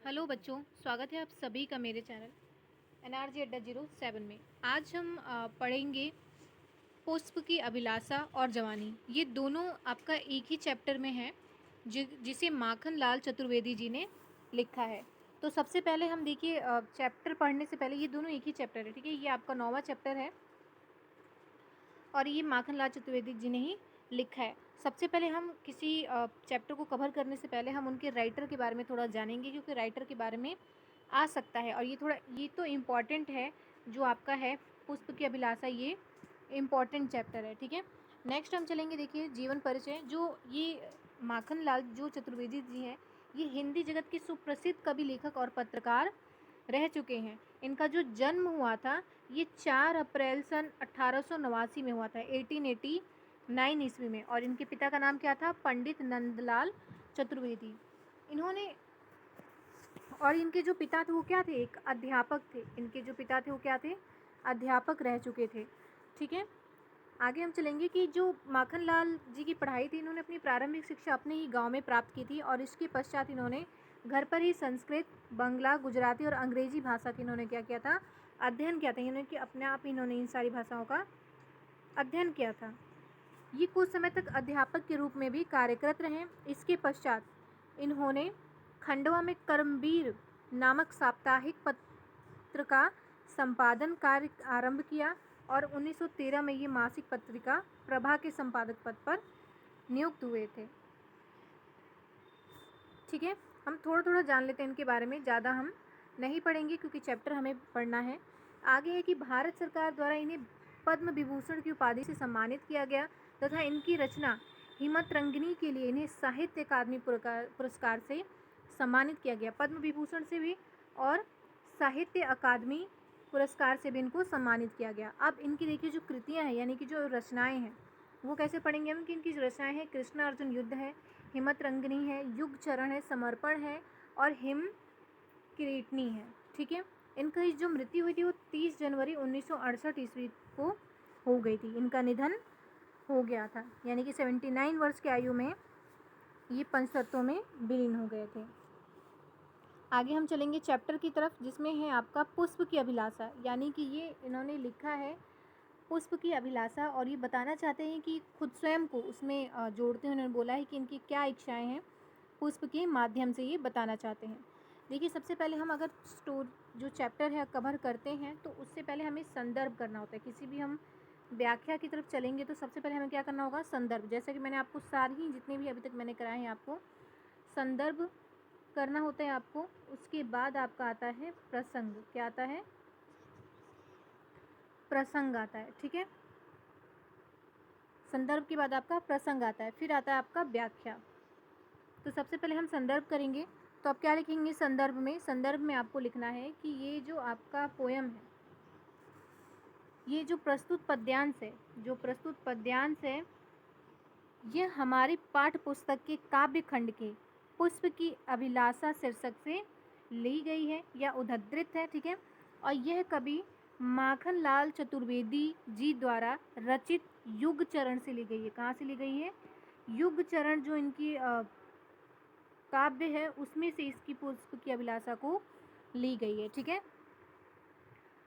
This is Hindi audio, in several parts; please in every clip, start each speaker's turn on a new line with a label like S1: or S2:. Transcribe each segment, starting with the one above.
S1: हेलो बच्चों, स्वागत है आप सभी का मेरे चैनल NRG अड्डा 07 में। आज हम पढ़ेंगे पुष्प की अभिलाषा और जवानी। ये दोनों आपका एक ही चैप्टर में है जिसे माखन लाल चतुर्वेदी जी ने लिखा है। तो सबसे पहले हम देखिए, चैप्टर पढ़ने से पहले ये दोनों एक ही चैप्टर है, ठीक है। ये आपका 9वां चैप्टर है और ये माखन लाल चतुर्वेदी जी ने ही लिखा है। सबसे पहले हम किसी चैप्टर को कवर करने से पहले हम उनके राइटर के बारे में थोड़ा जानेंगे, क्योंकि राइटर के बारे में आ सकता है और ये तो इम्पॉर्टेंट है। जो आपका है पुष्प की अभिलाषा, ये इम्पॉर्टेंट चैप्टर है, ठीक है। नेक्स्ट हम चलेंगे, देखिए जीवन परिचय। जो ये माखन लाल जो चतुर्वेदी जी हैं, ये हिंदी जगत के सुप्रसिद्ध कवि, लेखक और पत्रकार रह चुके हैं। इनका जो जन्म हुआ था ये 4 अप्रैल सन 1889 में हुआ था, 1889 ईस्वी में। और इनके पिता का नाम क्या था? पंडित नंदलाल चतुर्वेदी। इन्होंने और इनके जो पिता थे वो क्या थे? एक अध्यापक थे। इनके जो पिता थे वो क्या थे? अध्यापक रह चुके थे, ठीक है। आगे हम चलेंगे कि जो माखन लाल जी की पढ़ाई थी, इन्होंने अपनी प्रारंभिक शिक्षा अपने ही गांव में प्राप्त की थी और इसके पश्चात इन्होंने घर पर ही संस्कृत, बंगला, गुजराती और अंग्रेजी भाषा की इन्होंने क्या किया था? अध्ययन किया था। इन्होंने कि अपने आप इन्होंने इन सारी भाषाओं का अध्ययन किया था। ये कुछ समय तक अध्यापक के रूप में भी कार्यरत रहे। इसके पश्चात इन्होंने खंडवा में कर्मवीर नामक साप्ताहिक पत्र का संपादन कार्य आरंभ किया और 1913 में ये मासिक पत्रिका प्रभा के संपादक पद पर नियुक्त हुए थे, ठीक है। हम थोड़ा थोड़ा जान लेते हैं इनके बारे में, ज़्यादा हम नहीं पढ़ेंगे क्योंकि चैप्टर हमें पढ़ना है। आगे है कि भारत सरकार द्वारा इन्हें पद्म विभूषण की उपाधि से सम्मानित किया गया तथा इनकी रचना हिमतरंगिनी के लिए इन्हें साहित्य अकादमी पुरस्कार से सम्मानित किया गया। पद्म विभूषण से भी और साहित्य अकादमी पुरस्कार से भी इनको सम्मानित किया गया। अब इनकी देखिए जो कृतियाँ हैं, यानी कि जो रचनाएँ हैं, वो कैसे पढ़ेंगे हम कि इनकी जो रचनाएँ हैं, कृष्ण अर्जुन युद्ध है, हिमतरंगिनी है, युग चरण है, समर्पण है और हिम किरीटनी है, ठीक है। इनकी जो मृत्यु हुई थी वो 30 जनवरी 1968 ईस्वी को हो गई थी। इनका निधन हो गया था, यानी कि 79 वर्ष की आयु में ये पंचतत्वों में विलीन हो गए थे। आगे हम चलेंगे चैप्टर की तरफ, जिसमें है आपका पुष्प की अभिलाषा, यानी कि ये इन्होंने लिखा है पुष्प की अभिलाषा और ये बताना चाहते हैं कि खुद स्वयं को उसमें जोड़ते हैं। उन्होंने बोला है कि इनकी क्या इच्छाएं हैं, पुष्प के माध्यम से ये बताना चाहते हैं। देखिए सबसे पहले हम अगर जो चैप्टर है कवर करते हैं तो उससे पहले हमें संदर्भ करना होता है। किसी भी हम व्याख्या की तरफ चलेंगे तो सबसे पहले हमें क्या करना होगा? संदर्भ। जैसे कि मैंने आपको सारी जितने भी अभी तक मैंने कराए हैं, आपको संदर्भ करना होता है आपको। उसके बाद आपका आता है प्रसंग। क्या आता है? प्रसंग आता है, ठीक है। संदर्भ के बाद आपका प्रसंग आता है, फिर आता है आपका व्याख्या। तो सबसे पहले हम संदर्भ करेंगे, तो आप क्या लिखेंगे संदर्भ में? संदर्भ में आपको लिखना है कि ये जो आपका पोयम है, ये जो प्रस्तुत पद्यांश है, जो प्रस्तुत पद्यांश है, ये हमारी पाठ्य पुस्तक के काव्य खंड के पुष्प की अभिलाषा शीर्षक से ली गई है या उद्धृत है, ठीक है। और यह कवि माखन लाल चतुर्वेदी जी द्वारा रचित युग चरण से ली गई है। कहाँ से ली गई है? युग चरण जो इनकी काव्य है उसमें से इसकी पुष्प की अभिलाषा को ली गई है, ठीक है।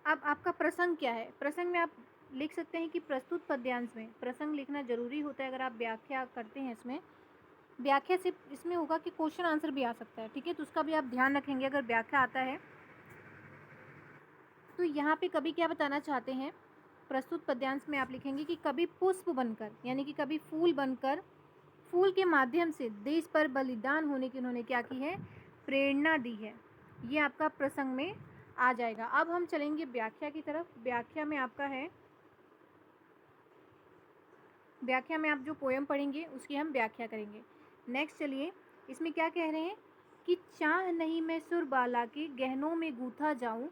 S1: अब आपका प्रसंग क्या है? प्रसंग में आप लिख सकते हैं कि प्रस्तुत पद्यांश में प्रसंग लिखना जरूरी होता है। अगर आप व्याख्या करते हैं इसमें, व्याख्या से इसमें होगा कि क्वेश्चन आंसर भी आ सकता है, ठीक है। तो उसका भी आप ध्यान रखेंगे अगर व्याख्या आता है तो। यहाँ पे कवि क्या बताना चाहते हैं? प्रस्तुत पद्यांश में आप लिखेंगे कि कभी पुष्प बनकर, यानी कि कभी फूल बनकर, फूल के माध्यम से देश पर बलिदान होने की उन्होंने क्या की है? प्रेरणा दी है। ये आपका प्रसंग में आ जाएगा। अब हम चलेंगे व्याख्या की तरफ। व्याख्या में आपका है, व्याख्या में आप जो पोयम पढ़ेंगे उसकी हम व्याख्या करेंगे। नेक्स्ट चलिए, इसमें क्या कह रहे हैं कि चाह नहीं मैं सुर बाला के गहनों में गूथा जाऊं,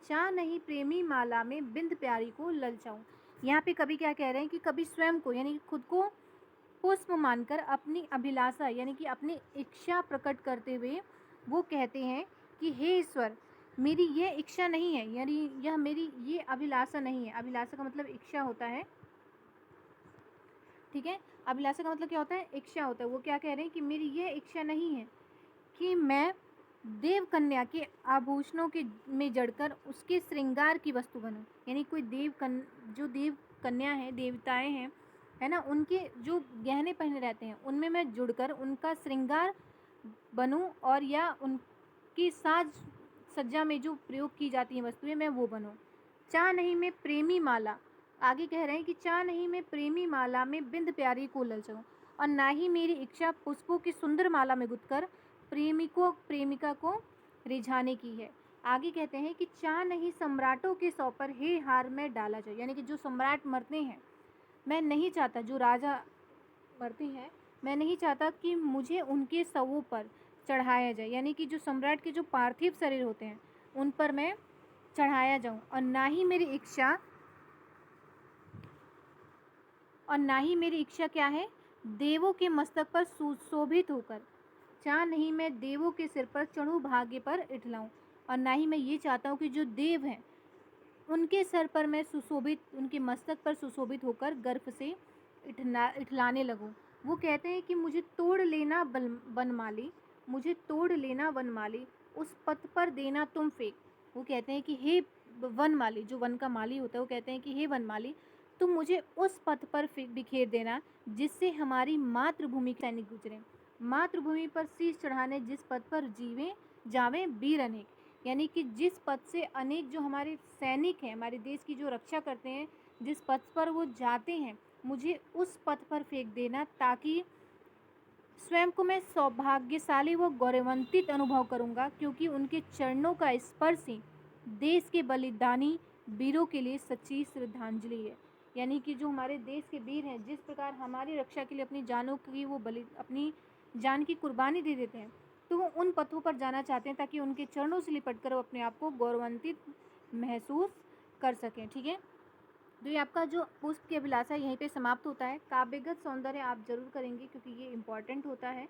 S1: चाह नहीं प्रेमी माला में बिंद प्यारी को ललचाऊं। यहाँ पे कवि क्या कह रहे हैं कि कवि स्वयं को, यानी खुद को पुष्प मानकर अपनी अभिलाषा, यानी कि अपनी इच्छा प्रकट करते हुए वो कहते हैं कि हे ईश्वर, मेरी यह इच्छा नहीं है, यानी यह मेरी ये अभिलाषा नहीं है। अभिलाषा का मतलब इच्छा होता है, ठीक है। अभिलाषा का मतलब क्या होता है? इच्छा होता है। वो क्या कह रहे हैं कि मेरी यह इच्छा नहीं है कि मैं देव कन्या के आभूषणों के में जड़कर उसके श्रृंगार की वस्तु बनूं। यानी कोई जो देव कन्या है, देवताएं हैं, है ना, उनके जो गहने पहने रहते हैं उनमें मैं जुड़कर उनका श्रृंगार बनूं, और या उनकी साज सज्जा में जो प्रयोग की जाती हैं वस्तुएं मैं वो बनूं। चाह नहीं मैं प्रेमी माला, आगे कह रहे हैं कि चाह नहीं मैं प्रेमी माला में बिंद प्यारी को ललचाऊं, और ना ही मेरी इच्छा पुष्पों की सुंदर माला में गुथकर प्रेमिका को रिझाने की है। आगे कहते हैं कि चाह नहीं सम्राटों के सौ पर हे हार में डाला जाए। यानी कि जो सम्राट मरते हैं, मैं नहीं चाहता, जो राजा मरते हैं, मैं नहीं चाहता कि मुझे उनके शवों पर चढ़ाया जाए। यानी कि जो सम्राट के जो पार्थिव शरीर होते हैं उन पर मैं चढ़ाया जाऊं, और ना ही मेरी इच्छा क्या है, देवों के मस्तक पर सुशोभित होकर। चाह नहीं मैं देवों के सिर पर चढ़ूं भाग्य पर इठलाऊं, और ना ही मैं ये चाहता हूँ कि जो देव हैं उनके सर पर मैं उनके मस्तक पर सुशोभित होकर गर्व से इठलाने लगूं। वो कहते हैं कि मुझे तोड़ लेना वनमाली, मुझे तोड़ लेना वनमाली, उस पथ पर देना तुम फेंक। वो कहते हैं कि हे वनमाली, जो वन का माली होता है, वो कहते हैं कि हे वनमाली, तुम मुझे उस पथ पर बिखेर देना जिससे हमारी मातृभूमि के सैनिक गुजरे। मातृभूमि पर शीश चढ़ाने जिस पथ पर जावें वीर अनेक। यानी कि जिस पथ से अनेक जो हमारे सैनिक हैं, हमारे देश की जो रक्षा करते हैं, जिस पथ पर वो जाते हैं, मुझे उस पथ पर फेंक देना, ताकि स्वयं को मैं सौभाग्यशाली व गौरवान्वित अनुभव करूंगा, क्योंकि उनके चरणों का स्पर्श ही देश के बलिदानी वीरों के लिए सच्ची श्रद्धांजलि है। यानी कि जो हमारे देश के वीर हैं, जिस प्रकार हमारी रक्षा के लिए अपनी जानों की अपनी जान की कुर्बानी दे देते हैं, तो वो उन पथों पर जाना चाहते हैं ताकि उनके चरणों से लिपट कर वो अपने आप को गौरवान्वित महसूस कर सकें। ठीक है, तो ये आपका जो पुष्प की अभिलाषा यहीं पे समाप्त होता है। काव्यगत सौंदर्य आप जरूर करेंगे क्योंकि ये इंपॉर्टेंट होता है।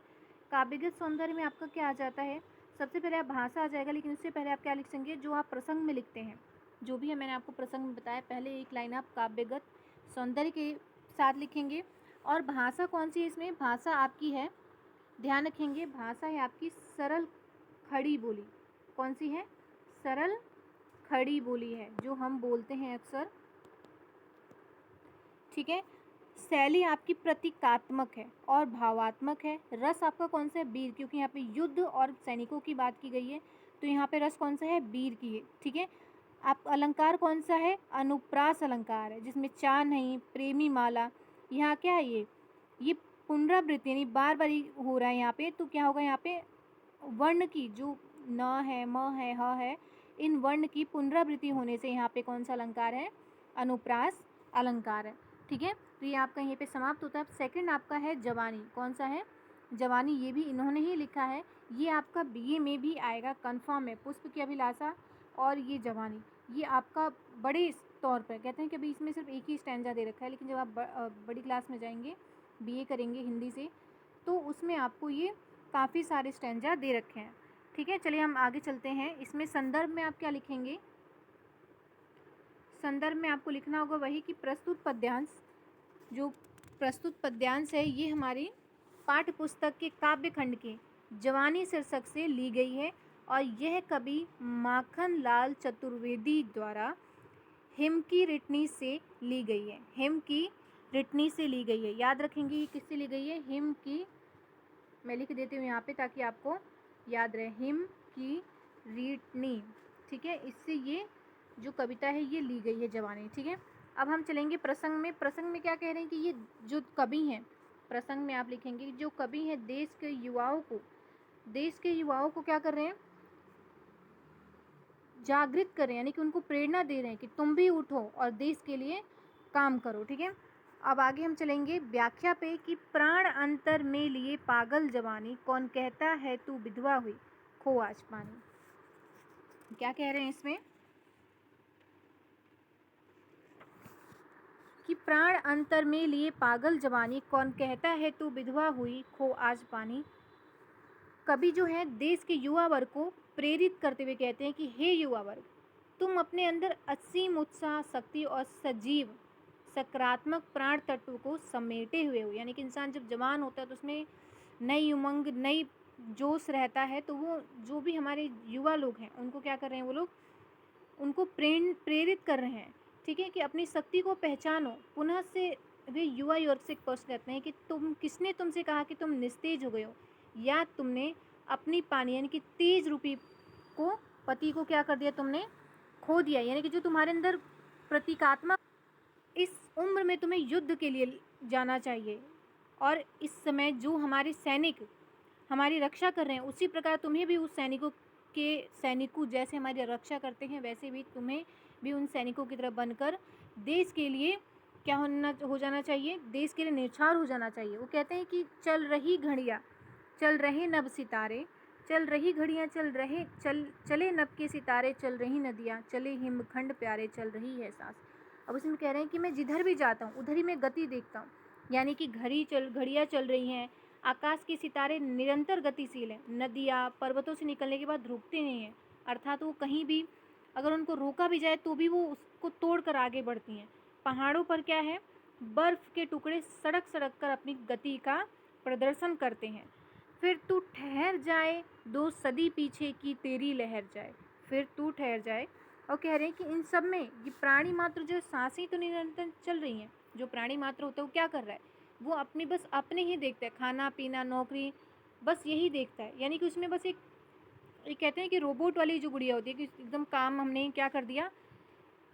S1: काव्यगत सौंदर्य में आपका क्या आ जाता है, सबसे पहले आप भाषा आ जाएगा, लेकिन उससे पहले आप क्या लिख सकेंगे, जो आप प्रसंग में लिखते हैं, जो भी है मैंने आपको प्रसंग में बताया, पहले एक लाइन आप काव्यगत सौंदर्य के साथ लिखेंगे। और भाषा कौन सी है इसमें, भाषा आपकी है, ध्यान रखेंगे, भाषा है आपकी सरल खड़ी बोली। कौन सी है, सरल खड़ी बोली है, जो हम बोलते हैं अक्सर। ठीक है, शैली आपकी प्रतीकात्मक है और भावात्मक है। रस आपका कौन सा है, वीर, क्योंकि यहाँ पे युद्ध और सैनिकों की बात की गई है, तो यहाँ पे रस कौन सा है, वीर की है। ठीक है, आप अलंकार कौन सा है, अनुप्रास अलंकार है, जिसमें चाह नहीं प्रेमी माला, यहाँ क्या है, ये पुनरावृत्ति यानी बार बार हो रहा है यहाँ पे, तो क्या होगा, यहाँ पे वर्ण की जो न है, म है, ह है, इन वर्ण की पुनरावृत्ति होने से यहाँ पे कौन सा अलंकार है, अनुप्रास अलंकार है। ठीक है, तो ये आपका यहीं पे समाप्त होता है। सेकंड आपका है जवानी, कौन सा है, जवानी, ये भी इन्होंने ही लिखा है, ये आपका बीए में भी आएगा, कंफर्म है। पुष्प की अभिलाषा और ये जवानी, ये आपका बड़े तौर पर कहते हैं कि अभी इसमें सिर्फ एक ही स्टैंजा दे रखा है, लेकिन जब आप बड़ी क्लास में जाएंगे, बीए करेंगे हिंदी से, तो उसमें आपको ये काफ़ी सारे स्टैंजा दे रखे हैं। ठीक है, चलिए हम आगे चलते हैं। इसमें संदर्भ में आप क्या लिखेंगे, संदर्भ में आपको लिखना होगा वही कि प्रस्तुत पद्यांश, जो प्रस्तुत पद्यांश है ये हमारी पाठ्य पुस्तक के काव्य खंड के जवानी शीर्षक से ली गई है, और यह कवि माखन लाल चतुर्वेदी द्वारा हिम की रिटनी से ली गई है, हिम की रिटनी से ली गई है। याद रखेंगे ये किससे ली गई है, हिम की, मैं लिख देती हूँ यहाँ पे ताकि आपको याद रहे, हिम की रिटनी। ठीक है, इससे ये जो कविता है ये ली गई है, जवानी। ठीक है, अब हम चलेंगे प्रसंग में। प्रसंग में क्या कह रहे हैं कि ये जो कवि हैं, प्रसंग में आप लिखेंगे जो कवि हैं देश के युवाओं को क्या कर रहे हैं, जागृत कर रहे हैं, यानी कि उनको प्रेरणा दे रहे हैं कि तुम भी उठो और देश के लिए काम करो। ठीक है, अब आगे हम चलेंगे व्याख्या पे कि प्राण अंतर में लिए पागल जवानी, कौन कहता है तू विधवा हुई खो आज पानी। क्या कह रहे हैं इसमें कि प्राण अंतर में लिए पागल जवानी, कौन कहता है तू विधवा हुई खो आज पानी। कवि जो है देश के युवा वर्ग को प्रेरित करते हुए कहते हैं कि हे युवा वर्ग, तुम अपने अंदर असीम उत्साह, शक्ति और सजीव सकारात्मक प्राण तत्व को समेटे हुए हो। यानी कि इंसान जब जवान होता है तो उसमें नई उमंग, नई जोश रहता है, तो वो जो भी हमारे युवा लोग हैं उनको क्या कर रहे हैं, वो लोग उनको प्रेरित कर रहे हैं, ठीक है, कि अपनी शक्ति को पहचानो। पुनः से वे युवा युवक से क्वेश्चन करते हैं कि किसने तुमसे कहा कि तुम निस्तेज हो गए हो, या तुमने अपनी पानी यानी कि तेज रूपी को, पति को क्या कर दिया तुमने, खो दिया। यानी कि जो तुम्हारे अंदर प्रतीकात्मक, इस उम्र में तुम्हें युद्ध के लिए जाना चाहिए, और इस समय जो हमारे सैनिक हमारी रक्षा कर रहे हैं, उसी प्रकार तुम्हें भी उस सैनिकों जैसे हमारी रक्षा करते हैं, वैसे भी तुम्हें भी उन सैनिकों की तरह बनकर देश के लिए क्या हो जाना चाहिए, देश के लिए न्यौछावर हो जाना चाहिए। वो कहते हैं कि चल रही घड़ियाँ, चल रहे नभ सितारे, चल रही घड़ियाँ, चले नभ के सितारे, चल रही नदियाँ, चले हिमखंड प्यारे, चल रही है सांस। अब उसमें कह रहे हैं कि मैं जिधर भी जाता हूँ उधर ही मैं गति देखता हूँ, यानी कि घड़ियाँ चल रही हैं, आकाश के सितारे निरंतर गतिशील हैं, नदियाँ पर्वतों से निकलने के बाद रुकते नहीं हैं, अर्थात वो कहीं भी अगर उनको रोका भी जाए तो भी वो उसको तोड़ कर आगे बढ़ती हैं। पहाड़ों पर क्या है, बर्फ़ के टुकड़े सड़क सड़क कर अपनी गति का प्रदर्शन करते हैं। फिर तू ठहर जाए, 2 सदी पीछे की तेरी लहर जाए, फिर तू ठहर जाए। और कह रहे हैं कि इन सब में ये प्राणी मात्र जो सांसें तो निरंतर चल रही हैं, जो प्राणी मात्र होता है वो क्या कर रहा है, वो अपनी बस अपने ही देखता है, खाना पीना नौकरी बस यही देखता है। यानी कि उसमें बस एक कहते हैं कि रोबोट वाली जो गुड़िया होती है कि एकदम काम हमने क्या कर दिया,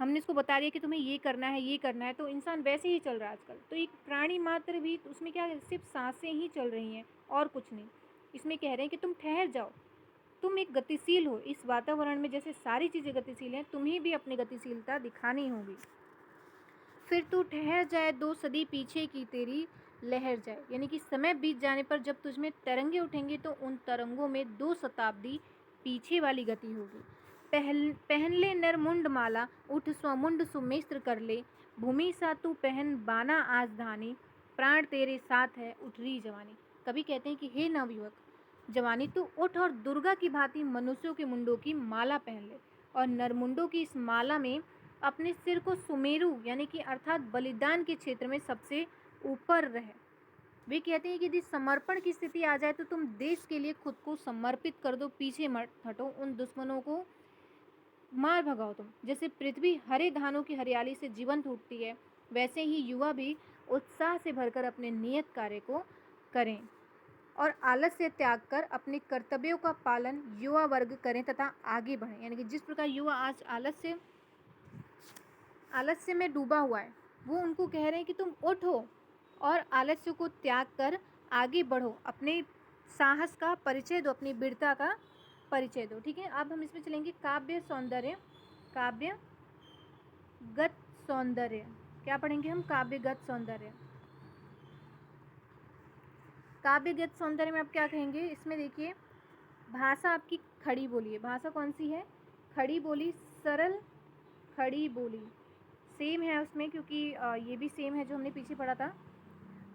S1: हमने इसको बता दिया कि तुम्हें ये करना है ये करना है, तो इंसान वैसे ही चल रहा है आजकल। तो एक प्राणी मात्र भी उसमें क्या है, सिर्फ सांसें ही चल रही हैं और कुछ नहीं। इसमें कह रहे हैं कि तुम ठहर जाओ, तुम एक गतिशील हो, इस वातावरण में जैसे सारी चीज़ें गतिशील हैं, तुम्हें भी अपनी गतिशीलता दिखानी होगी। फिर तू ठहर जाए, 2 सदी पीछे की तेरी लहर जाए, यानी कि समय बीत जाने पर जब तुझमें तरंगे उठेंगे तो उन तरंगों में 2 शताब्दी पीछे वाली गति होगी। पहन ले नर मुंड माला, उठ स्वमुंड सुमिस्त्र कर ले, भूमि सा तू पहन बाना आज धानी, प्राण तेरे साथ है उठ रही जवानी। कभी कहते हैं कि हे नवयुवक, जवानी तू उठ और दुर्गा की भांति मनुष्यों के मुंडों की माला पहन ले, और नरमुंडों की इस माला में अपने सिर को सुमेरु यानी कि अर्थात बलिदान के क्षेत्र में सबसे ऊपर रहे। वे कहते हैं कि यदि समर्पण की स्थिति आ जाए तो तुम देश के लिए खुद को समर्पित कर दो, पीछे मत हटो, उन दुश्मनों को मार भगाओ तुम। जैसे पृथ्वी हरे धानों की हरियाली से जीवंत उठती है, वैसे ही युवा भी उत्साह से भरकर अपने नियत कार्य को करें और आलस्य त्याग कर अपने कर्तव्यों का पालन युवा वर्ग करें तथा आगे बढ़ें। यानी कि जिस प्रकार युवा आज आलस्य में डूबा हुआ है, वो उनको कह रहे हैं कि तुम उठो और आलस्य को त्याग कर आगे बढ़ो, अपने साहस का परिचय दो, अपनी वीरता का परिचय दो। ठीक है, अब हम इसमें चलेंगे काव्य गत सौंदर्य। क्या पढ़ेंगे हम, काव्यगत सौंदर्य। काव्यगत सौंदर्य में आप क्या कहेंगे, इसमें देखिए भाषा आपकी खड़ी बोली है। भाषा कौन सी है, खड़ी बोली, सरल खड़ी बोली सेम है उसमें, क्योंकि ये भी सेम है जो हमने पीछे पढ़ा था।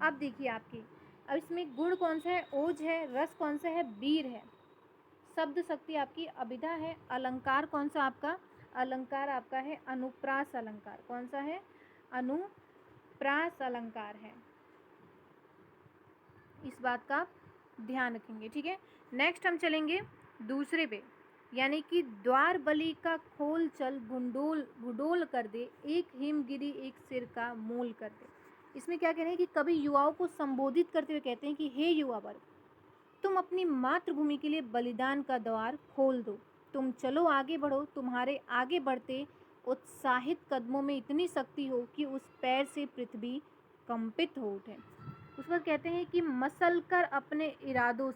S1: अब देखिए आपकी, अब इसमें गुण कौन सा है, ओज है, रस कौन सा है, वीर है, शब्द शक्ति आपकी अभिधा है, अलंकार कौन सा आपका, अलंकार आपका है अनुप्रास अलंकार। कौन सा है, अनुप्रास अलंकार है, इस बात का ध्यान रखेंगे। ठीक है, नेक्स्ट हम चलेंगे दूसरे पे, यानी कि द्वार बलि का खोल चल भूडोल कर दे, एक हिमगिरी एक सिर का मोल कर दे। इसमें क्या कह रहे हैं कि कभी युवाओं को संबोधित करते हुए कहते हैं कि हे युवा वर्ग, तुम अपनी मातृभूमि के लिए बलिदान का द्वार खोल दो, तुम चलो आगे बढ़ो, तुम्हारे आगे बढ़ते उत्साहित कदमों में इतनी शक्ति हो कि उस पैर से पृथ्वी कंपित हो उठे। उस पर कहते हैं कि मसल कर अपने इरादों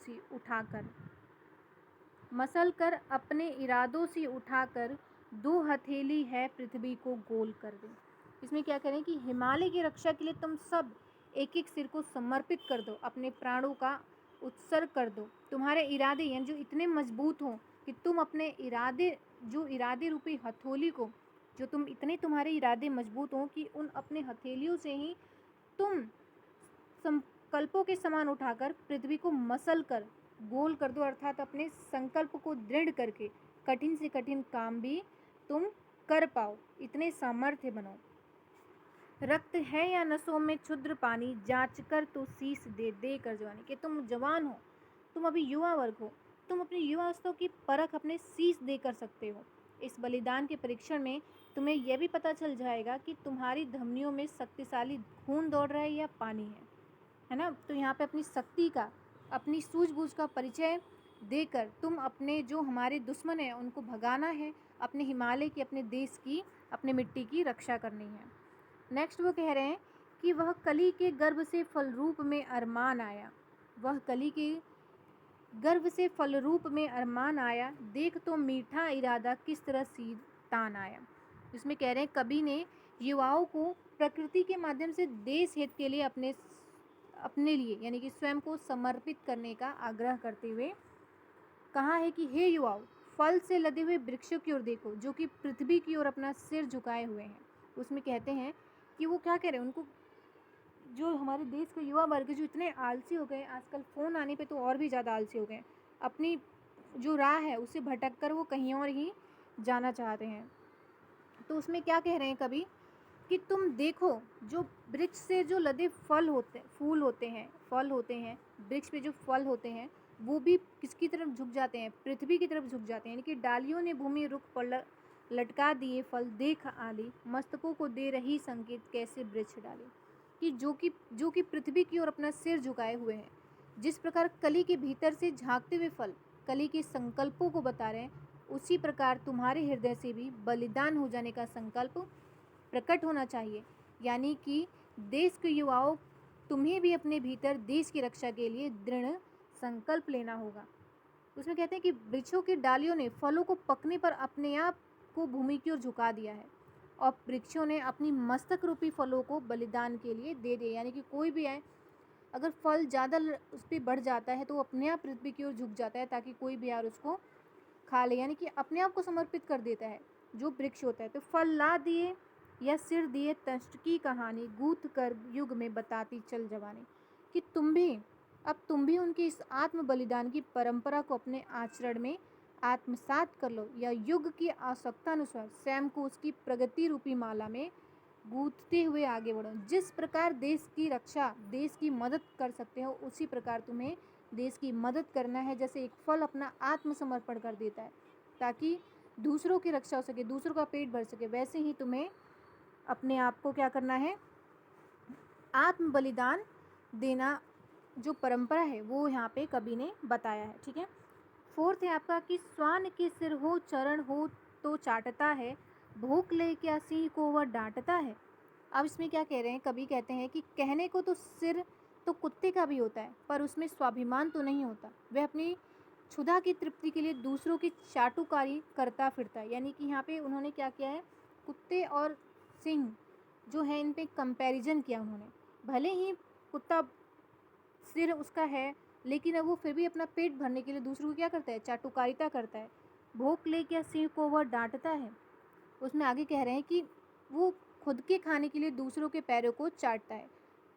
S1: से उठाकर 2 हथेली है पृथ्वी को गोल कर दे। इसमें क्या करें कि हिमालय की रक्षा के लिए तुम सब एक एक सिर को समर्पित कर दो, अपने प्राणों का उत्सर्ग कर दो। तुम्हारे इरादे यानी जो इतने मजबूत हों कि तुम अपने इरादे रूपी हथौली को, तुम्हारे इरादे मजबूत हों कि उन अपने हथेलियों से ही तुम संकल्पों के समान उठाकर पृथ्वी को मसल कर गोल कर दो, अर्थात अपने संकल्प को दृढ़ करके कठिन से कठिन काम भी तुम कर पाओ, इतने सामर्थ्य बनो। रक्त है या नसों में क्षुद्र पानी, जांच कर तो शीश दे दे कर जवानी, कि तुम जवान हो, तुम अभी युवा वर्ग हो, तुम अपनी युवावस्था की परख अपने शीश दे कर सकते हो। इस बलिदान के परीक्षण में तुम्हें यह भी पता चल जाएगा कि तुम्हारी धमनियों में शक्तिशाली खून दौड़ रहा है या पानी है ना। तो यहाँ पे अपनी शक्ति का, अपनी सूझबूझ का परिचय देकर तुम अपने जो हमारे दुश्मन हैं उनको भगाना है, अपने हिमालय की, अपने देश की, अपने मिट्टी की रक्षा करनी है। नेक्स्ट वो कह रहे हैं कि वह कली के गर्भ से फल रूप में अरमान आया, वह कली के गर्भ से फल रूप में अरमान आया, देख तो मीठा इरादा किस तरह सीध तान आया। इसमें कह रहे हैं कवि ने युवाओं को प्रकृति के माध्यम से देश हित के लिए अपने लिए यानी कि स्वयं को समर्पित करने का आग्रह करते हुए कहा है कि हे युवाओं, फल से लदे हुए वृक्षों की ओर देखो जो कि पृथ्वी की ओर अपना सिर झुकाए हुए हैं। उसमें कहते हैं कि वो क्या कह रहे हैं, उनको जो हमारे देश के युवा वर्ग जो इतने आलसी हो गए, आजकल फ़ोन आने पे तो और भी ज़्यादा आलसी हो गए, अपनी जो राह है उससे भटक कर वो कहीं और ही जाना चाहते हैं। तो उसमें क्या कह रहे हैं कभी कि तुम देखो जो वृक्ष से जो लदे फल होते हैं, वृक्ष पे जो फल होते हैं वो भी किसकी तरफ झुक जाते हैं, पृथ्वी की तरफ झुक जाते हैं। यानी कि डालियों ने भूमि रुख पर लटका दिए फल, देख आली मस्तकों को दे रही संकेत कैसे वृक्ष डाले। कि जो कि पृथ्वी की ओर अपना सिर झुकाए हुए हैं। जिस प्रकार कली के भीतर से झांकते हुए फल कली के संकल्पों को बता रहे हैं, उसी प्रकार तुम्हारे हृदय से भी बलिदान हो जाने का संकल्प प्रकट होना चाहिए। यानी कि देश के युवाओं, तुम्हें भी अपने भीतर देश की रक्षा के लिए दृढ़ संकल्प लेना होगा। उसमें कहते हैं कि वृक्षों की डालियों ने फलों को पकने पर अपने आप को भूमि की ओर झुका दिया है और वृक्षों ने अपनी मस्तक रूपी फलों को बलिदान के लिए दे दिया। यानी कि कोई भी आए, अगर फल ज़्यादा उस पर बढ़ जाता है तो वो अपने आप पृथ्वी की ओर झुक जाता है ताकि कोई भी यार उसको खा ले, यानी कि अपने आप को समर्पित कर देता है जो वृक्ष होता है। तो फल ला दिए या सिर दिए तष्ट की कहानी गूथ कर युग में बताती चल जवानी। कि तुम भी उनकी इस आत्म बलिदान की परंपरा को अपने आचरण में आत्मसात कर लो या युग की आवश्यकता अनुसार स्वयं को उसकी प्रगति रूपी माला में गूंथते हुए आगे बढ़ो। जिस प्रकार देश की रक्षा, देश की मदद कर सकते हो, उसी प्रकार तुम्हें देश की मदद करना है। जैसे एक फल अपना आत्मसमर्पण कर देता है ताकि दूसरों की रक्षा हो सके, दूसरों का पेट भर सके, वैसे ही तुम्हें अपने आप को क्या करना है, आत्म बलिदान देना जो परंपरा है वो यहाँ पे कवि ने बताया है। ठीक है। फोर्थ है आपका कि स्वान के सिर हो चरण हो तो चाटता है, भूख ले क्या सिंह को वह डांटता है। अब इसमें क्या कह रहे हैं, कवि कहते हैं कि कहने को तो सिर तो कुत्ते का भी होता है पर उसमें स्वाभिमान तो नहीं होता, वह अपनी क्षुधा की तृप्ति के लिए दूसरों की चाटुकारी करता फिरता है। यानी कि यहाँ पे उन्होंने क्या किया है, कुत्ते और सिंह जो है इन पे कंपैरिजन किया उन्होंने। भले ही कुत्ता सिर उसका है लेकिन अब वो फिर भी अपना पेट भरने के लिए दूसरों को क्या करता है, चाटुकारिता करता है। भूख ले क्या सिंह को वह डांटता है। उसमें आगे कह रहे हैं कि वो खुद के खाने के लिए दूसरों के पैरों को चाटता है,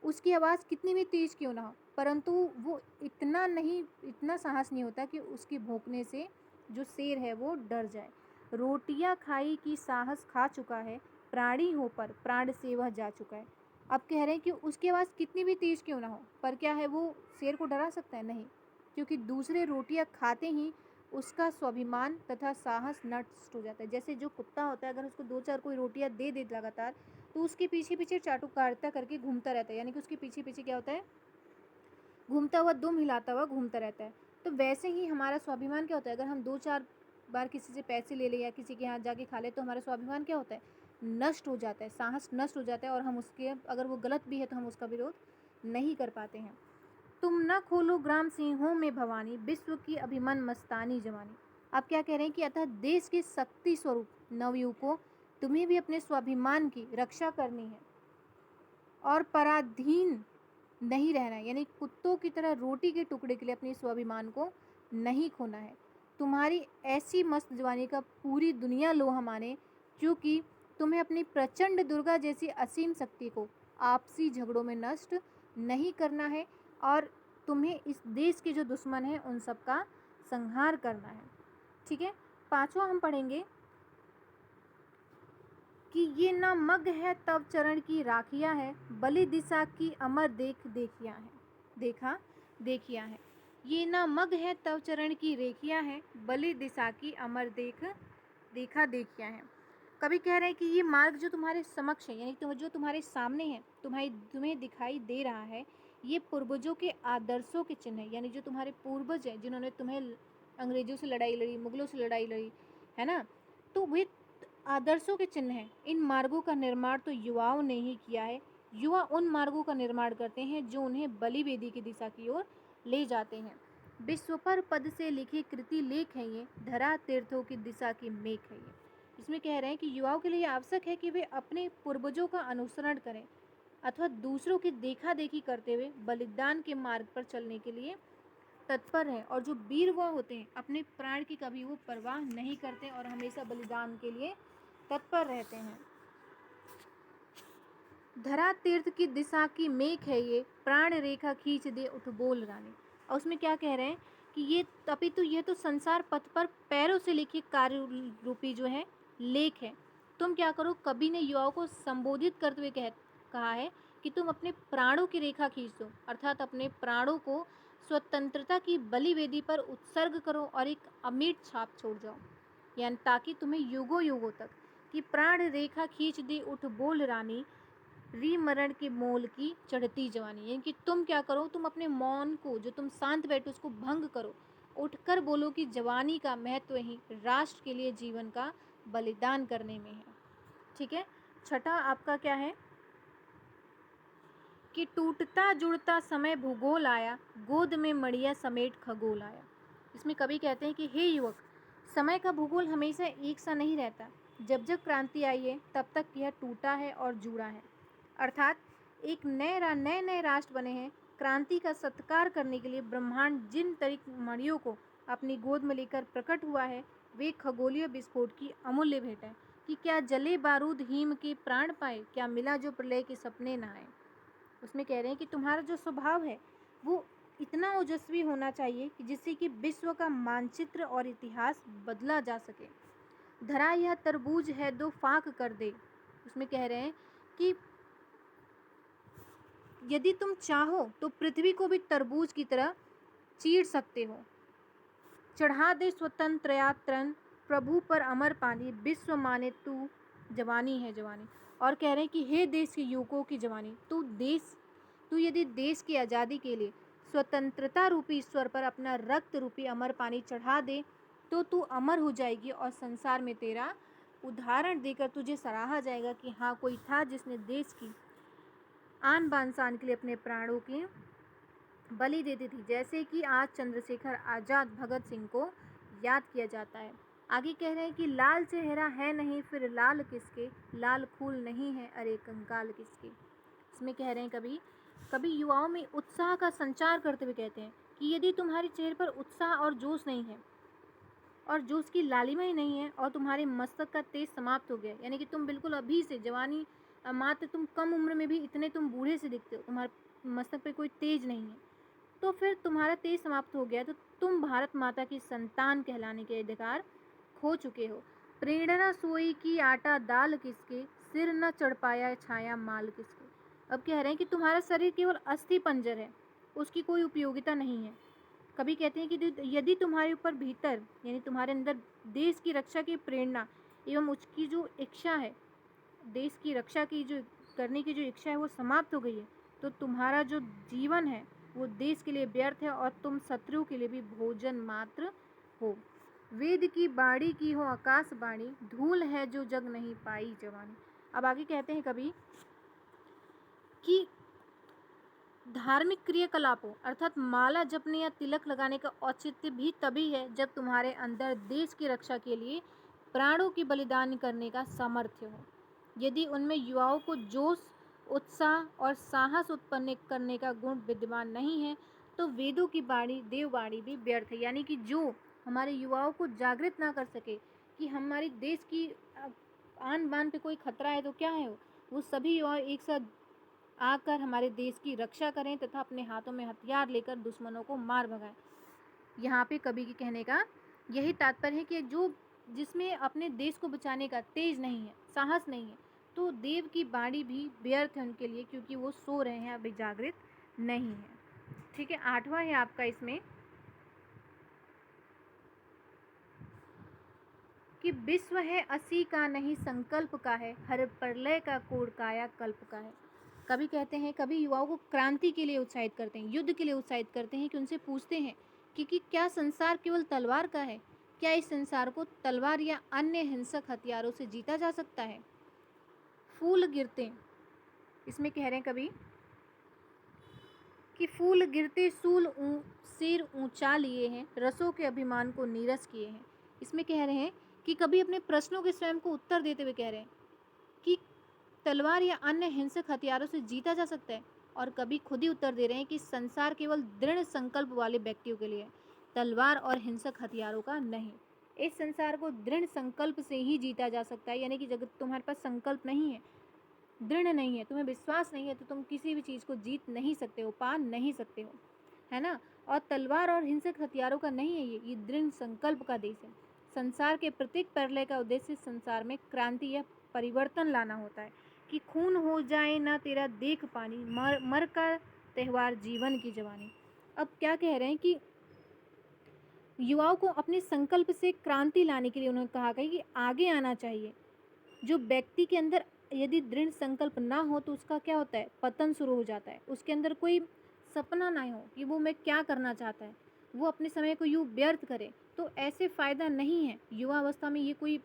S1: उसकी आवाज़ कितनी भी तेज क्यों ना हो, परंतु वो इतना साहस नहीं होता कि उसकी भौंकने से जो शेर है वो डर जाए। रोटियां खाई की साहस खा चुका है, प्राणी हो पर प्राण से वह जा चुका है। अब कह रहे हैं कि उसकी आवाज़ कितनी भी तेज क्यों ना हो, पर क्या है वो शेर को डरा सकता है, नहीं, क्योंकि दूसरे रोटियां खाते ही उसका स्वाभिमान तथा साहस नष्ट हो जाता है। जैसे जो कुत्ता होता है अगर उसको 2-4 कोई रोटियां दे दे लगातार तो उसके पीछे पीछे चाटुकारिता करके घूमता रहता है, यानी कि उसके पीछे पीछे क्या होता है, घूमता हुआ दुम हिलाता हुआ घूमता रहता है। तो वैसे ही हमारा स्वाभिमान क्या होता है, अगर हम 2-4 बार किसी से पैसे ले लें या किसी के यहाँ जाके खा ले तो हमारा स्वाभिमान क्या होता है, नष्ट हो जाता है, साहस नष्ट हो जाता है और हम उसके, अगर वो गलत भी है तो हम उसका विरोध नहीं कर पाते हैं। तुम न खोलो ग्राम सिंहों में भवानी, विश्व की अभिमन मस्तानी जवानी। आप क्या कह रहे हैं कि अतः देश के शक्ति स्वरूप नवयुवकों, तुम्हें भी अपने स्वाभिमान की रक्षा करनी है और पराधीन नहीं रहना है, यानी कुत्तों की तरह रोटी के टुकड़े के लिए अपने स्वाभिमान को नहीं खोना है। तुम्हारी ऐसी मस्त जवानी का पूरी दुनिया लोहा माने, क्योंकि तुम्हें अपनी प्रचंड दुर्गा जैसी असीम शक्ति को आपसी झगड़ों में नष्ट नहीं करना है और तुम्हें इस देश के जो दुश्मन हैं उन सब का संहार करना है। ठीक है। 5वां हम पढ़ेंगे कि ये न मग है तब चरण की राखिया है, बलि दिशा की अमर देखिया है। ये ना मग है तव चरण की रेखियाँ हैं, बलि दिशा की अमर देखा देखियाँ हैं। कवि कह रहे हैं कि ये मार्ग जो तुम्हारे समक्ष है, यानी जो तुम्हारे सामने है, तुम्हें दिखाई दे रहा है, ये पूर्वजों के आदर्शों के चिन्ह है। यानी जो तुम्हारे पूर्वज हैं, जिन्होंने तुम्हें अंग्रेजों से लड़ाई लड़ी, मुगलों से लड़ाई लड़ी, है ना, तो वे आदर्शों के चिन्ह हैं। इन मार्गों का निर्माण तो युवाओं ने ही किया है। युवा उन मार्गों का निर्माण करते हैं जो उन्हें बलि वेदी की दिशा की ओर ले जाते हैं। विश्व पर पद से लिखे कृति लेख है ये, धरा तीर्थों की दिशा की मेख है ये। इसमें कह रहे हैं कि युवाओं के लिए आवश्यक है कि वे अपने पूर्वजों का अनुसरण करें अथवा दूसरों की देखा देखी करते हुए बलिदान के मार्ग पर चलने के लिए तत्पर हैं। और जो वीर वह होते हैं, अपने प्राण की कभी वो परवाह नहीं करते और हमेशा बलिदान के लिए तत्पर रहते हैं। धरा तीर्थ की दिशा की मेख है ये, प्राण रेखा खींच दे उठ बोल रानी। और उसमें क्या कह रहे हैं कि ये तो संसार पथ पर पैरों से लिखे कार्य रूपी जो है लेख है। तुम क्या करो, कवि ने युवाओं को संबोधित करते हुए कहा है कि तुम अपने प्राणों की रेखा खींच दो, अर्थात अपने प्राणों को स्वतंत्रता की बलि वेदी पर उत्सर्ग करो और एक अमिट छाप छोड़ जाओ, यानी ताकि तुम्हें युगों युगों तक कि प्राण रेखा खींच दे उठ बोल रानी, री मरण के मोल की चढ़ती जवानी। यानी कि तुम क्या करो, तुम अपने मौन को, जो तुम शांत बैठो, उसको भंग करो, उठकर बोलो कि जवानी का महत्व ही राष्ट्र के लिए जीवन का बलिदान करने में है। ठीक है। छठा आपका क्या है कि टूटता जुड़ता समय भूगोल आया, गोद में मड़िया समेट खगोल आया। इसमें कवि कहते हैं कि हे युवक, समय का भूगोल हमेशा एक सा नहीं रहता। जब जब क्रांति आई है तब तक यह टूटा है और जुड़ा है, अर्थात एक नए नए राष्ट्र बने हैं। क्रांति का सत्कार करने के लिए ब्रह्मांड जिन तरीक मणियों को अपनी गोद में लेकर प्रकट हुआ है, वे खगोलीय विस्फोट की अमूल्य भेंट है। कि क्या जले बारूद हीम के प्राण पाए, क्या मिला जो प्रलय के सपने न आए। उसमें कह रहे हैं कि तुम्हारा जो स्वभाव है वो इतना ओजस्वी होना चाहिए कि जिससे कि विश्व का मानचित्र और इतिहास बदला जा सके। धरा यह तरबूज है दो फाक कर दे। उसमें कह रहे हैं कि यदि तुम चाहो तो पृथ्वी को भी तरबूज की तरह चीर सकते हो। चढ़ा दे स्वतंत्र यात्रन, प्रभु पर अमर पानी, विश्व माने तू जवानी है जवानी। और कह रहे हैं कि हे देश के युवकों की जवानी, तू यदि देश की आज़ादी के लिए स्वतंत्रता रूपी ईश्वर पर अपना रक्त रूपी अमर पानी चढ़ा दे तो तू अमर हो जाएगी और संसार में तेरा उदाहरण देकर तुझे सराहा जाएगा कि हाँ, कोई था जिसने देश की आन बान शान के लिए अपने प्राणों की बलि दे दी थी। जैसे कि आज चंद्रशेखर आज़ाद, भगत सिंह को याद किया जाता है। आगे कह रहे हैं कि लाल चेहरा है नहीं फिर लाल किसके, लाल खूल नहीं है अरे कंकाल किसके। इसमें कह रहे हैं कभी युवाओं में उत्साह का संचार करते हुए कहते हैं कि यदि तुम्हारे चेहरे पर उत्साह और जोश नहीं है और जोश की लालिमा ही नहीं है और तुम्हारे मस्तक का तेज समाप्त हो गया, यानी कि तुम बिल्कुल अभी से जवानी, मात्र तुम कम उम्र में भी इतने तुम बूढ़े से दिखते हो, तुम्हारे मस्तक पे कोई तेज नहीं है, तो फिर तुम्हारा तेज समाप्त हो गया तो तुम भारत माता की संतान कहलाने के अधिकार खो चुके हो। प्रेरणा सोई की आटा दाल किसके, सिर न चढ़ पाया छाया माल किसके। अब कह रहे हैं कि तुम्हारा शरीर केवल अस्थि पंजर है, उसकी कोई उपयोगिता नहीं है। कभी कहते हैं कि यदि तुम्हारे ऊपर भीतर, यानी तुम्हारे अंदर देश की रक्षा की प्रेरणा एवं उसकी जो इच्छा है, देश की रक्षा की जो करने की जो इच्छा है वो समाप्त हो गई है, तो तुम्हारा जो जीवन है वो देश के लिए व्यर्थ है और तुम शत्रु के लिए भी भोजन मात्र हो। वेद की बाड़ी की हो आकाश बाणी, धूल है जो जग नहीं पाई जवानी। अब आगे कहते हैं कभी कि धार्मिक क्रियाकलापों अर्थात माला जपने या तिलक लगाने का औचित्य भी तभी है जब तुम्हारे अंदर देश की रक्षा के लिए प्राणों की बलिदान करने का सामर्थ्य हो। यदि उनमें युवाओं को जोश, उत्साह और साहस उत्पन्न करने का गुण विद्यमान नहीं है तो वेदों की वाणी, देववाणी भी व्यर्थ है। यानी कि जो हमारे युवाओं को जागृत ना कर सके कि हमारे देश की आन बान पे कोई खतरा है तो क्या है वो सभी युवा एक साथ आकर हमारे देश की रक्षा करें तथा अपने हाथों में हथियार लेकर दुश्मनों को मार भगाएं। यहाँ पे कवि के कहने का यही तात्पर्य है कि जिसमें अपने देश को बचाने का तेज नहीं है, साहस नहीं है, तो देव की बाणी भी व्यर्थ है उनके लिए, क्योंकि वो सो रहे हैं, अभी जागृत नहीं है। ठीक है। आठवां है आपका इसमें कि विश्व है असी का नहीं संकल्प का है, हर प्रलय का कोड काया कल्प का है। कभी कहते हैं, कभी युवाओं को क्रांति के लिए उत्साहित करते हैं, युद्ध के लिए उत्साहित करते हैं कि उनसे पूछते हैं कि क्या संसार केवल तलवार का है? क्या इस संसार को तलवार या अन्य हिंसक हथियारों से जीता जा सकता है? फूल गिरते, इसमें कह रहे हैं कभी कि फूल गिरते सूल सिर ऊंचा लिए हैं, रसों के अभिमान को नीरस किए हैं। इसमें कह रहे हैं कि कभी अपने प्रश्नों के स्वयं को उत्तर देते हुए कह रहे हैं कि तलवार या अन्य हिंसक हथियारों से जीता जा सकता है, और कभी खुद ही उत्तर दे रहे हैं कि संसार केवल दृढ़ संकल्प वाले व्यक्तियों के लिए है, तलवार और हिंसक हथियारों का नहीं। इस संसार को दृढ़ संकल्प से ही जीता जा सकता है, यानी कि जब तुम्हारे पास संकल्प नहीं है, दृढ़ नहीं है, तुम्हें विश्वास नहीं है, तो तुम किसी भी चीज़ को जीत नहीं सकते हो, पा नहीं सकते हो, है ना। और तलवार और हिंसक हथियारों का नहीं है, ये दृढ़ संकल्प का देश है। संसार के प्रत्येक प्रलय का उद्देश्य संसार में क्रांति या परिवर्तन लाना होता है कि खून हो जाए ना तेरा देख पानी, मर का त्यौहार जीवन की जवानी। अब क्या कह रहे हैं कि युवाओं को अपने संकल्प से क्रांति लाने के लिए उन्होंने कहा कि आगे आना चाहिए। जो व्यक्ति के अंदर यदि दृढ़ संकल्प ना हो तो उसका क्या होता है, पतन शुरू हो जाता है। उसके अंदर कोई सपना ना हो कि वो मैं क्या करना चाहता है, वो अपने समय को यूँ व्यर्थ करे, तो ऐसे फ़ायदा नहीं है युवा अवस्था में। ये कोई,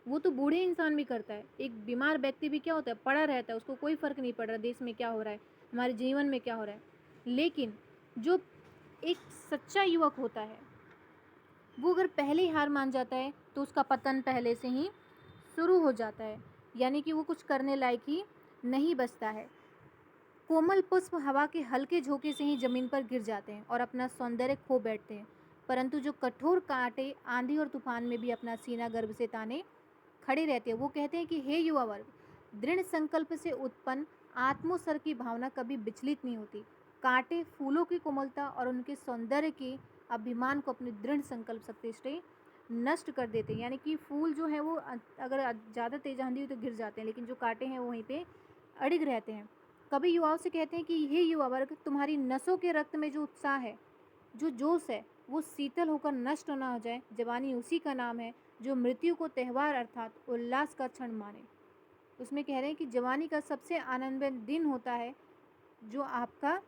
S1: वो तो बूढ़े इंसान भी करता है, एक बीमार व्यक्ति भी क्या होता है, पड़ा रहता है, उसको कोई फ़र्क नहीं पड़ रहा देश में क्या हो रहा है, हमारे जीवन में क्या हो रहा है। लेकिन जो एक सच्चा युवक होता है, वो अगर पहले ही हार मान जाता है तो उसका पतन पहले से ही शुरू हो जाता है, यानी कि वो कुछ करने लायक ही नहीं बचता है। कोमल पुष्प हवा के हल्के झोंके से ही जमीन पर गिर जाते हैं और अपना सौंदर्य खो बैठते हैं, परंतु जो कठोर कांटे आंधी और तूफान में भी अपना सीना गर्भ से ताने खड़े रहते हैं। वो कहते हैं कि हे युवा वर्ग, दृढ़ संकल्प से उत्पन्न आत्मोत्सर्ग की भावना कभी विचलित नहीं होती। कांटे फूलों की कोमलता और उनके सौंदर्य के अभिमान को अपनी दृढ़ संकल्प शक्ति से नष्ट कर देते हैं, यानी कि फूल जो है वो अगर ज़्यादा तेज आंधी हुई तो गिर जाते हैं, लेकिन जो कांटे हैं वो वहीं पे अड़िग रहते हैं। कभी युवाओं से कहते हैं कि हे युवा वर्ग, तुम्हारी नसों के रक्त में जो उत्साह है, जो जोश है, वो शीतल होकर नष्ट ना हो जाए। जवानी उसी का नाम है जो मृत्यु को त्यौहार अर्थात उल्लास का क्षण माने। उसमें कह रहे हैं कि जवानी का सबसे आनंदमय दिन होता है जो आपका,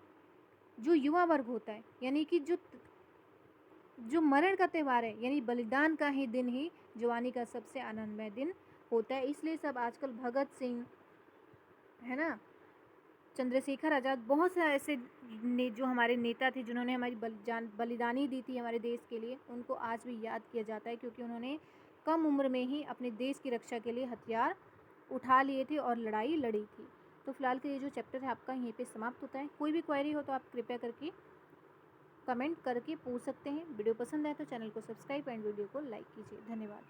S1: जो युवा वर्ग होता है, यानी कि जो मरण का त्यौहार है, यानी बलिदान का ही दिन ही जवानी का सबसे आनंदमय दिन होता है। इसलिए सब आजकल भगत सिंह, है ना, चंद्रशेखर आज़ाद, बहुत से ऐसे जो हमारे नेता थे जिन्होंने हमारी बलिदानी दी थी हमारे देश के लिए, उनको आज भी याद किया जाता है, क्योंकि उन्होंने कम उम्र में ही अपने देश की रक्षा के लिए हथियार उठा लिए थे और लड़ाई लड़ी थी। तो फिलहाल के ये जो चैप्टर है आपका यहीं पे समाप्त होता है। कोई भी क्वेरी हो तो आप कृपया करके कमेंट करके पूछ सकते हैं। वीडियो पसंद आए तो चैनल को सब्सक्राइब एंड वीडियो को लाइक कीजिए। धन्यवाद।